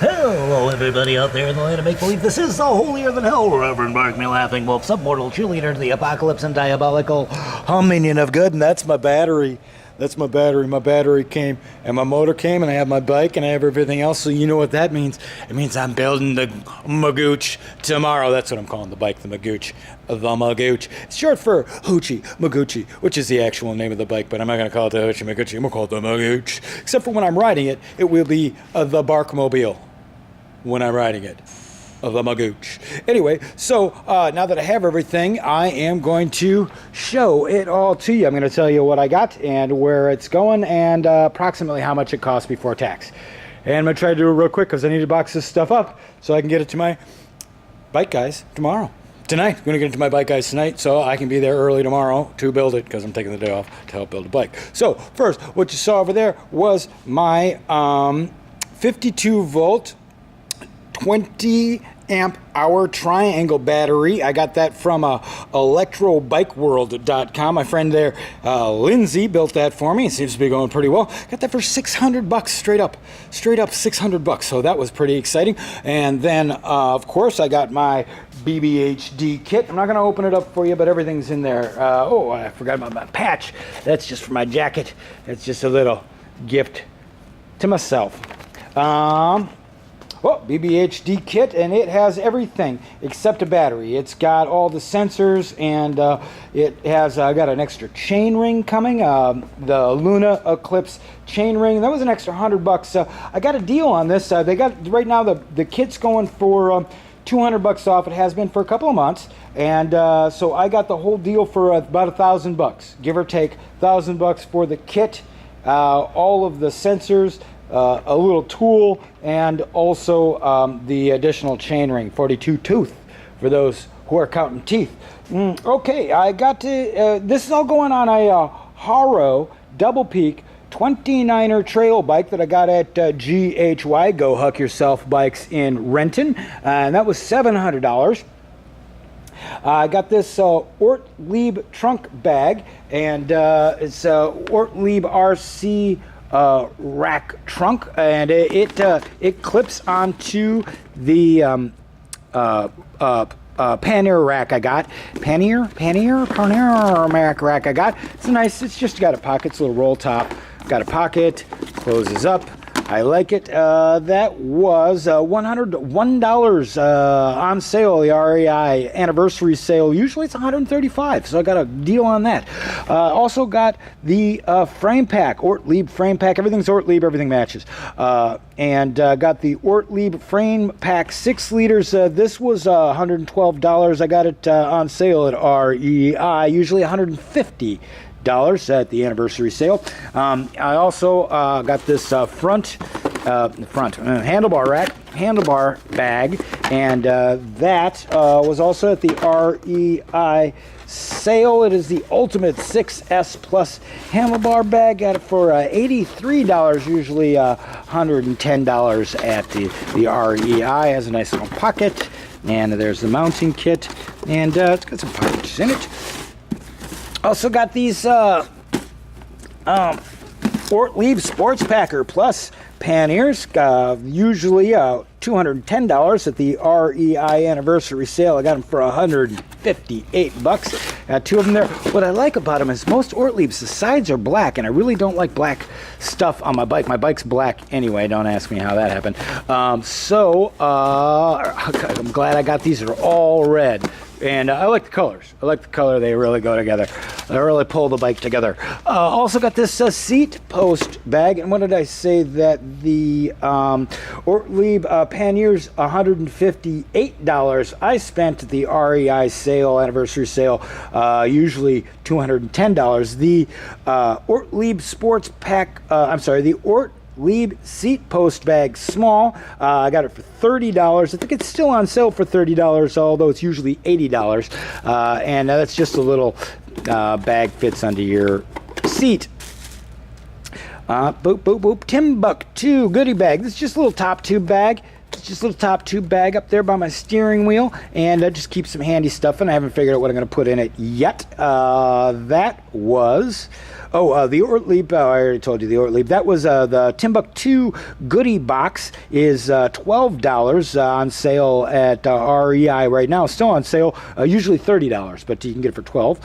Hello, everybody out there in the land of make-believe. This is the holier-than-hell Reverend Bark Me Laughing Wolf, submortal cheerleader to the apocalypse and diabolical minion of good, and that's my battery. That's my battery. My battery came, and my motor came, and I have my bike, and I have everything else, so you know what that means. It means I'm building the Magooch tomorrow. That's what I'm calling the bike, the Magooch. The Magooch. It's short for Hoochie Magoochie, which is the actual name of the bike, but I'm not going to call it the Hoochie Magoochie. I'm going to call it the Magooch. Except for when I'm riding it, it will be the Barkmobile. When I'm riding it. The Magooch. Anyway, so now that I have everything, I am going to show it all to you. I'm going to tell you what I got and where it's going and approximately how much it costs before tax. And I'm going to try to do it real quick because I need to box this stuff up so I can get it to my bike guys tomorrow. Tonight. I'm going to get it to my bike guys tonight so I can be there early tomorrow to build it because I'm taking the day off to help build a bike. So first, what you saw over there was my 52 volt 20 amp hour triangle battery. I got that from electrobikeworld.com. My friend there, Lindsay, built that for me. It seems to be going pretty well. Got that for $600 straight up $600. So that was pretty exciting. And then, of course, I got my BBHD kit. I'm not going to open it up for you, but everything's in there. Oh, I forgot about my patch. That's just for my jacket. It's just a little gift to myself. BBHD kit, and it has everything except a battery. It's got all the sensors, and it has got an extra chain ring coming, the Luna Eclipse chain ring. That was an extra $100. I got a deal on this. They got right now the kit's going for $200 off. It has been for a couple of months, and so I got the whole deal for about $1,000, give or take. $1,000 for the kit, all of the sensors, a little tool, and also the additional chain ring, 42 tooth for those who are counting teeth. Okay, I got to, this is all going on a Haro double peak 29er trail bike that I got at G.H.Y, Go Huck Yourself Bikes in Renton, and that was $700. I got this Ortlieb trunk bag, and it's Ortlieb RC rack trunk, and it clips onto the pannier rack I got. Pannier rack I got. It's nice. It's just got a pocket. It's a little roll top. Got a pocket. Closes up. I like it. That was $101 on sale, the REI anniversary sale. Usually it's $135, so I got a deal on that. Also got the frame pack, Ortlieb frame pack. Everything's Ortlieb, everything matches. And got the Ortlieb frame pack 6 liters. This was $112. I got it on sale at REI, usually $150 at the anniversary sale. I also got this front handlebar bag, and that was also at the REI sale. It is the Ultimate 6S Plus handlebar bag. Got it for $83, usually $110 at the REI. Has a nice little pocket, and there's the mounting kit, and it's got some pouches in it. Also got these Ortlieb Sports Packer Plus panniers, usually $210 at the REI anniversary sale. I got them for $158. Got 2 of them there. What I like about them is most Ortliebs, the sides are black, and I really don't like black stuff on my bike. My bike's black anyway. Don't ask me how that happened. So I'm glad I got these. They're all red. And I like the colors. I like the color. They really go together. They really pull the bike together. Also got this seat post bag. And what did I say? That the Ortlieb panniers, $158. I spent at the REI sale, anniversary sale, usually $210. The Ortlieb Sports Pack, the Ortlieb seat post bag small. I got it for $30. I think it's still on sale for $30, although it's usually $80. And that's just a little bag, fits under your seat. Boop, boop, boop. Timbuktu goodie bag. This is just a little top tube bag. just a little top tube bag up there by my steering wheel, and just keep some handy stuff in. I haven't figured out what I'm going to put in it yet. That was... Oh, the Ortlieb, I already told you the Ortlieb. That was the Timbuktu goodie box is $12 on sale at REI right now. Still on sale, usually $30, but you can get it for $12.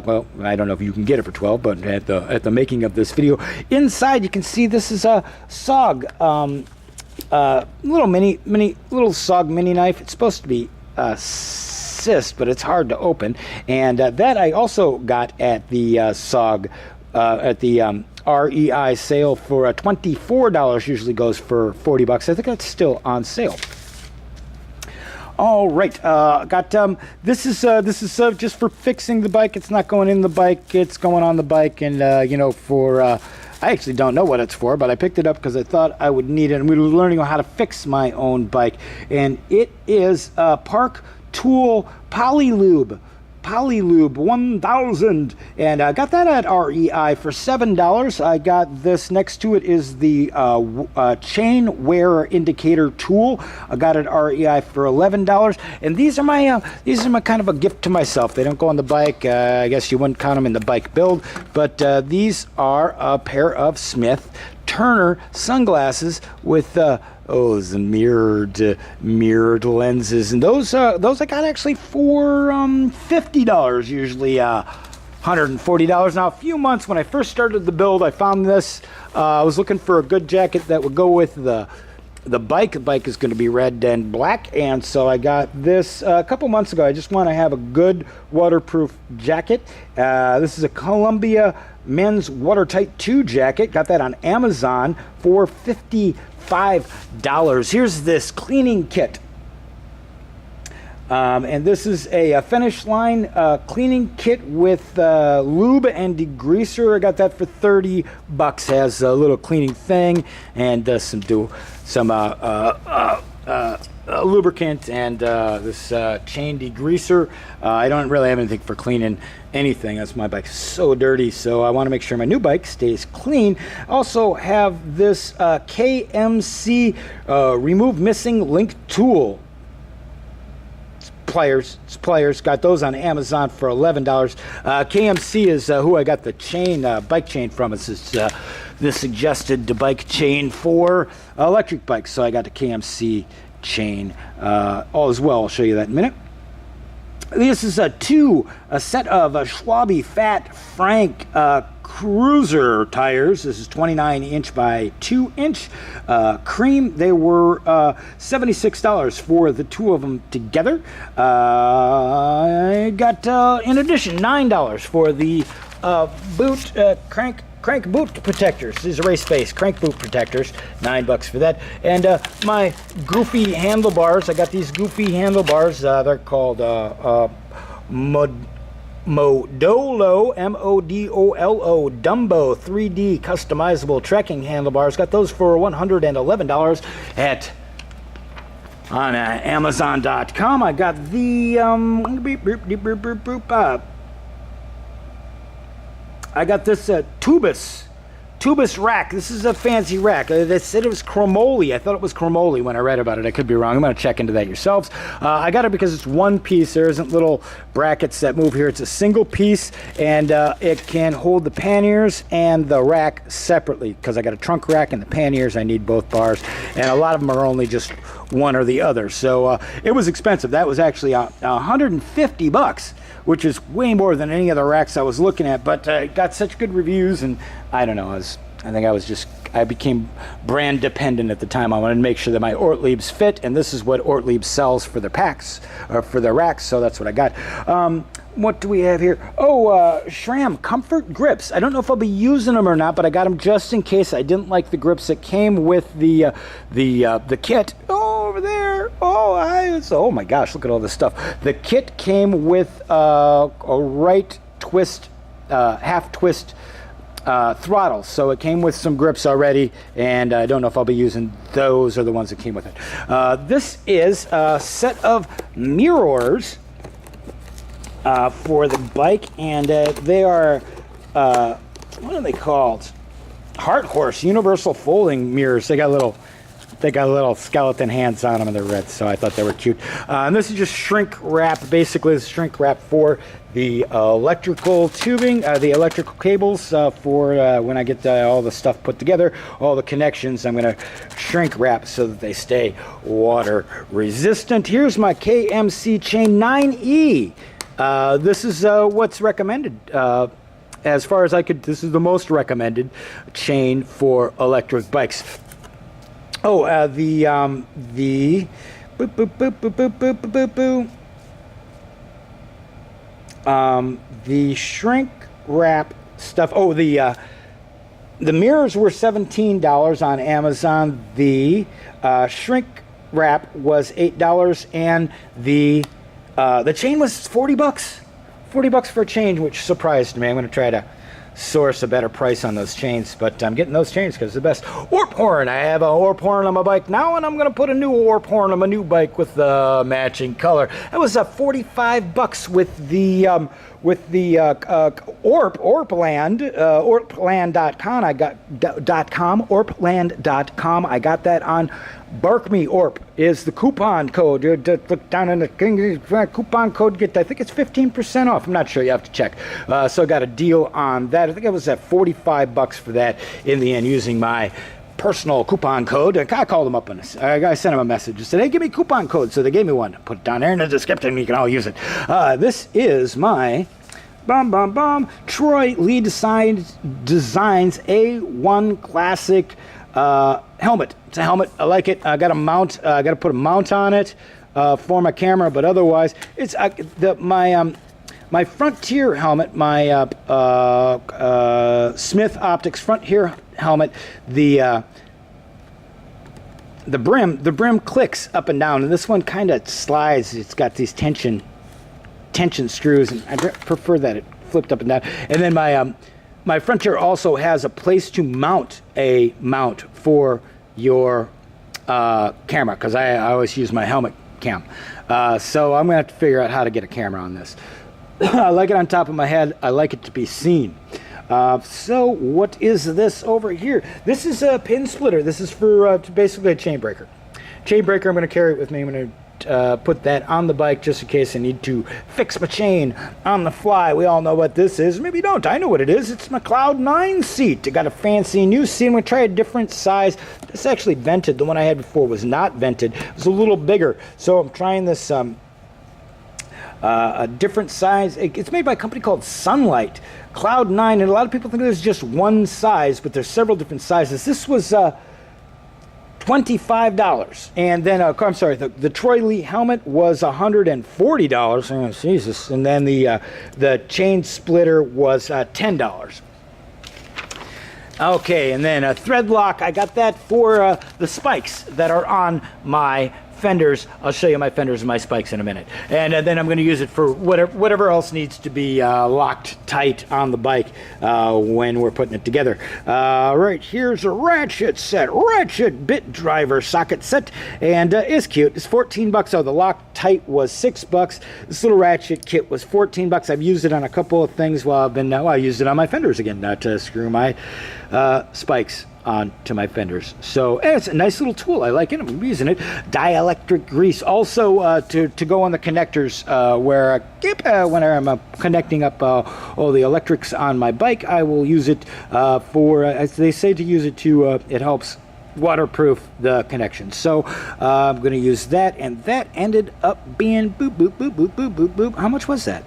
Well, I don't know if you can get it for $12, but at the making of this video. Inside, you can see this is a SOG, little SOG mini knife. It's supposed to be cyst, but it's hard to open. And that I also got at the SOG, at the REI sale for $24. Usually goes for $40. I think that's still on sale. All right, got this is just for fixing the bike. It's not going in the bike. It's going on the bike, and you know, for I actually don't know what it's for, but I picked it up because I thought I would need it, and we were learning how to fix my own bike, and it is Park Tool Polylube 1000, and I got that at REI for $7. I got this, next to it is the chain wear indicator tool. I got it at REI for $11, and these are my kind of a gift to myself. They don't go on the bike. I guess you wouldn't count them in the bike build, but these are a pair of Smith Turner sunglasses with some mirrored lenses, and those I got actually for $50, usually $140. Now, a few months when I first started the build, I found this. I was looking for a good jacket that would go with the bike. The bike is going to be red and black, and so I got this a couple months ago. I just want to have a good waterproof jacket. This is a Columbia men's watertight 2 jacket. Got that on Amazon for $55. Here's this cleaning kit. And this is a Finish Line cleaning kit with lube and degreaser. I got that for $30. Has a little cleaning thing and some lubricant and this chain degreaser. I don't really have anything for cleaning anything. That's my bike's so dirty, so I want to make sure my new bike stays clean. Also have this KMC remove missing link tool. Pliers, got those on Amazon for $11. KMC is who I got the chain, bike chain from. It's the suggested bike chain for electric bikes, so I got the KMC chain all as well. I'll show you that in a minute. This is a set of Schwalbe Fat Frank cruiser tires. This is 29-inch by 2-inch cream. They were $76 for the two of them together. I got in addition $9 for the boot crank boot protectors. These are race face crank boot protectors. $9 for that. And my goofy handlebars. I got these goofy handlebars. They're called Modolo, M-O-D-O-L-O, Dumbo 3D customizable trekking handlebars. Got those for $111 on Amazon.com. I got the I got this Tubus rack. This is a fancy rack. They said it was chromoly. I thought it was chromoly when I read about it. I could be wrong. I'm going to check into that yourselves. I got it because it's one piece. There isn't little brackets that move here. It's a single piece, and it can hold the panniers and the rack separately, because I got a trunk rack and the panniers. I need both bars, and a lot of them are only just one or the other. So it was expensive. That was actually $150, which is way more than any of the racks I was looking at, but got such good reviews, and I don't know, I became brand dependent at the time. I wanted to make sure that my Ortliebs fit, and this is what Ortlieb sells for their packs, or for their racks, so that's what I got. What do we have here? Oh, SRAM Comfort Grips. I don't know if I'll be using them or not, but I got them just in case. I didn't like the grips that came with the kit. Oh, over there. Oh my gosh, look at all this stuff. The kit came with a right twist, half twist throttle, so it came with some grips already, and I don't know if I'll be using those or the ones that came with it. This is a set of mirrors for the bike, and they are what are they called? Heart Horse universal folding mirrors. They got little They got little skeleton hands on them and they're red, so I thought they were cute. And this is just shrink wrap. Basically, it's shrink wrap for the electrical tubing, the electrical cables for when I get all the stuff put together, all the connections. I'm going to shrink wrap so that they stay water resistant. Here's my KMC chain 9E. This is what's recommended. As far as I could, this is the most recommended chain for electric bikes. Oh, the boop, boop, boop, boop, boop, boop, boop, boop. The shrink wrap stuff. Oh, the mirrors were $17 on Amazon. The shrink wrap was $8, and the chain was $40. $40 for a chain, which surprised me. I'm going to try to source a better price on those chains, but I'm getting those chains because they're the best. Orp horn. I have a orp horn on my bike now, and I'm going to put a new orp horn on my new bike with the matching color. That was $45 with the Orpland, Orpland.com. Orpland.com. I got that on Bark Me Orp is the coupon code. Look down in the coupon code. Get, I think it's 15% off. I'm not sure. You have to check. So I got a deal on that. I think it was at $45 for that in the end, using my personal coupon code. I called them up and I sent them a message. I said, hey, give me a coupon code. So they gave me one. Put it down there in the description. You can all use it. This is my Troy Lee Designs A1 Classic helmet. It's a helmet. I like it. I got a mount. I got to put a mount on it for my camera, but otherwise, it's my Frontier helmet, my Smith Optics Frontier helmet. The brim clicks up and down, and this one kind of slides. It's got these tension screws, and I prefer that it flipped up and down. And then my Frontier also has a place to mount a mount for your camera, because I always use my helmet cam. So I'm going to have to figure out how to get a camera on this. I like it on top of my head. I like it to be seen. So what is this over here? This is a pin splitter. This is for basically a chain breaker. Chain breaker, I'm going to carry it with me. I'm going to put that on the bike just in case I need to fix my chain on the fly. We all know what this is. Maybe you don't. I know what it is. It's my Cloud 9 seat. I got a fancy new seat. I'm going to try a different size. It's actually vented. The one I had before was not vented. It was a little bigger. So I'm trying this a different size. It's made by a company called Sunlight. Cloud 9, and a lot of people think there's just one size, but there's several different sizes. This was $25, and then I'm sorry, the Troy Lee helmet was $140. Oh, Jesus! And then the chain splitter was $10. Okay, and then a thread lock. I got that for the spikes that are on my fenders. I'll show you my fenders and my spikes in a minute, and then I'm going to use it for whatever else needs to be locked tight on the bike when we're putting it together. Right, here's a ratchet bit driver socket set, and it's cute. It's $14. Oh, the Loctite was $6. This little ratchet kit was $14. I've used it on a couple of things while I've been I used it on my fenders again, to screw my spikes onto my fenders. So it's a nice little tool. I like it. I'm using it. Dielectric grease also to go on the connectors where when I'm connecting up all the electrics on my bike. I will use it for, as they say, to use it to it helps waterproof the connection. So I'm going to use that, and that ended up being boop boop boop boop boop boop boop. How much was that?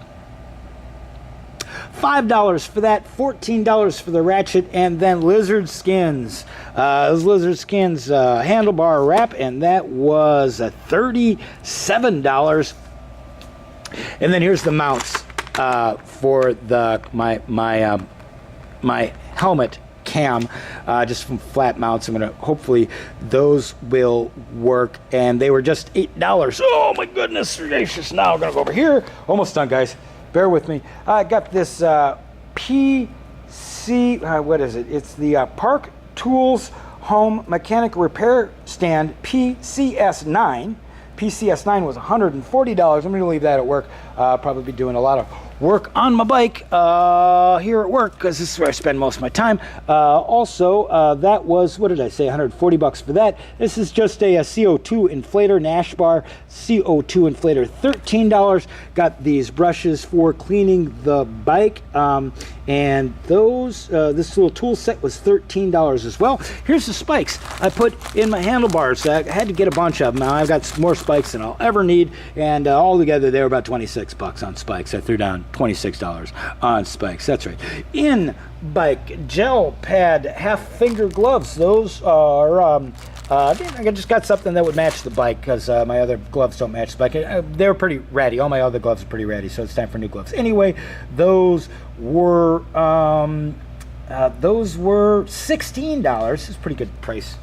$5 for that, $14 for the ratchet, and then lizard skins. Those lizard skins handlebar wrap, and that was $37. And then here's the mounts for my helmet cam, just from flat mounts. I'm gonna hopefully those will work, and they were just $8. Oh my goodness gracious! Now I'm gonna go over here. Almost done, guys. Bear with me. I got this PC, what is it? It's the Park Tools Home Mechanic Repair Stand PCS9. PCS9 was $140. I'm going to leave that at work. Probably be doing a lot of work on my bike here at work, because this is where I spend most of my time. Also, that was, what did I say, $140 for that. This is just a CO2 inflator, Nash bar CO2 inflator, $13. Got these brushes for cleaning the bike, and those this little tool set was $13 as well. Here's the spikes I put in my handlebars. I had to get a bunch of them. Now I've got more spikes than I'll ever need, and all together they were about 26 bucks on spikes. I threw down $26 on spikes. That's right. In bike gel pad half finger gloves. Those are I just got something that would match the bike, because my other gloves don't match the bike. They're pretty ratty. All my other gloves are pretty ratty, so it's time for new gloves. Anyway, those were $16. It's a pretty good price.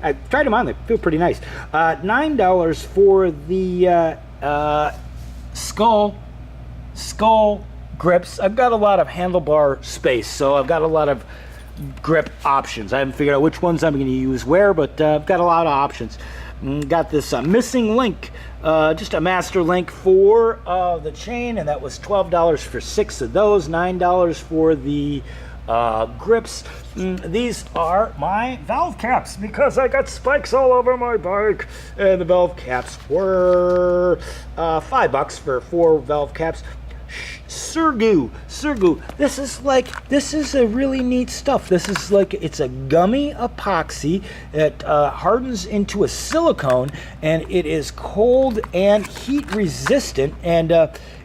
I tried them on. They feel pretty nice. $9 for the skull grips. I've got a lot of handlebar space, so I've got a lot of grip options. I haven't figured out which ones I'm going to use where, but I've got a lot of options. Got this missing link, just a master link for the chain, and that was $12 for 6 of those, $9 for the grips. These are my valve caps, because I got spikes all over my bike, and the valve caps were $5 for 4 valve caps. Surgu. This is a really neat stuff. This is like, it's a gummy epoxy that hardens into a silicone, and it is cold and heat resistant, and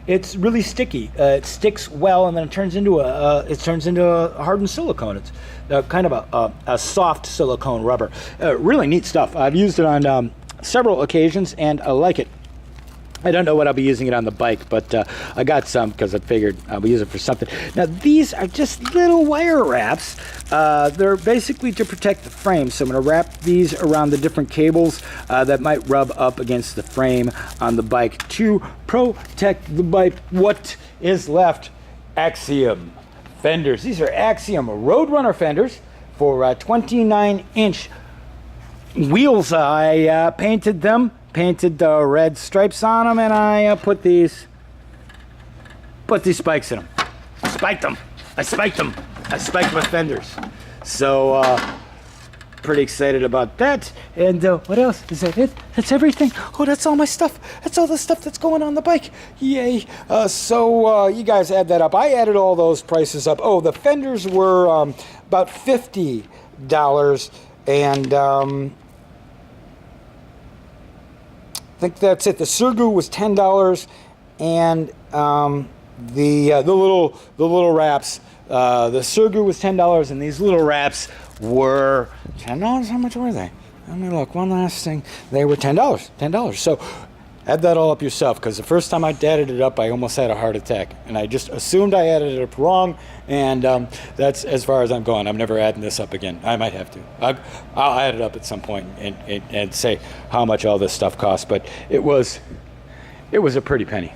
it's really sticky. It sticks well, and then it turns into a hardened silicone. It's kind of a soft silicone rubber. Really neat stuff. I've used it on several occasions, and I like it. I don't know what I'll be using it on the bike, but I got some because I figured I'll use it for something. Now, these are just little wire wraps. They're basically to protect the frame. So I'm going to wrap these around the different cables that might rub up against the frame on the bike to protect the bike. What is left? Axiom fenders. These are Axiom Roadrunner fenders for 29-inch wheels. I painted them. Painted the red stripes on them, and I put these spikes in them. Spiked them. I spiked my fenders. So pretty excited about that. And what else? Is that it? That's everything. Oh, that's all my stuff. That's all the stuff that's going on the bike. Yay. So you guys add that up. I added all those prices up. Oh, the fenders were about $50, and I think that's it. The Surgu was $10, and the little wraps. The Surgu was $10, and these little wraps were $10. How much were they? Let me look. One last thing. They were $10. $10. So add that all up yourself, because the first time I added it up, I almost had a heart attack, and I just assumed I added it up wrong, and that's as far as I'm going. I'm never adding this up again. I might have to. I'll add it up at some point and say how much all this stuff costs, but it was a pretty penny.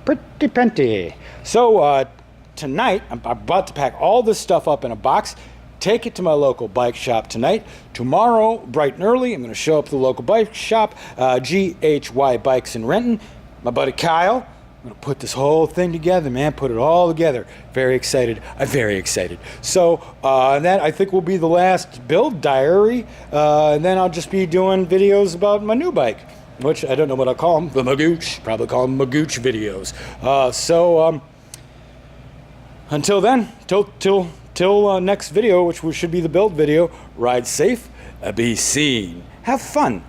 Pretty penny. So tonight, I'm about to pack all this stuff up in a box, take it to my local bike shop tonight. Tomorrow, bright and early, I'm going to show up to the local bike shop, G.H.Y. Bikes in Renton. My buddy Kyle, I'm going to put this whole thing together, man, put it all together. Very excited. I'm very excited. So, and that I think will be the last build diary, and then I'll just be doing videos about my new bike, which I don't know what I'll call them, the Magooch. Probably call them Magooch videos. Until then, till next video, which should be the build video, ride safe, be seen. Have fun.